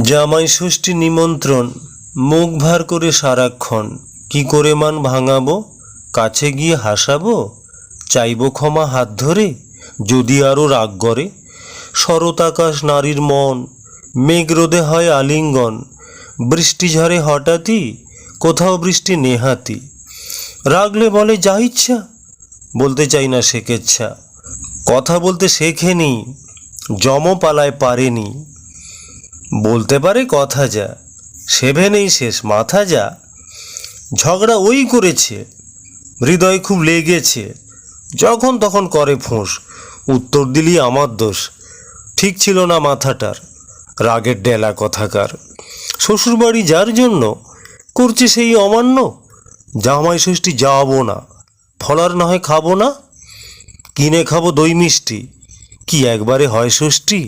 জামাই ষষ্ঠী নিমন্ত্রণ, মুখ ভার করে সারাক্ষণ। কি করে মান ভাঙাবো, কাছে গিয়ে হাসাবো, চাইবো ক্ষমা হাত ধরে, যদি আরও রাগ করে। শরৎ আকাশ নারীর মন, মেঘ রোদে হয় আলিঙ্গন, বৃষ্টি ঝরে হঠাৎই, কোথাও বৃষ্টি নেহাতি। রাগলে বলে যা ইচ্ছা, বলতে চাই না শেখেচ্ছা। কথা বলতে শেখেনি, যমপালায় পারেনি। বলতে পারে কথা যা, সেভে নেই শেষ মাথা যা। ঝগড়া ওই করেছে, হৃদয় খুব লেগেছে, যখন তখন করে ফোঁস। উত্তর দিলি আমার দোষ, ঠিক ছিল না মাথাটার, রাগের ডেলা কথাকার। শ্বশুরবাড়ি যার জন্য করছে সেই অমান্য, জামাই ষষ্ঠী যাবো না, ফলার না হয় খাবো না, কিনে খাবো দই মিষ্টি, কি একবারে হয় ষষ্ঠী।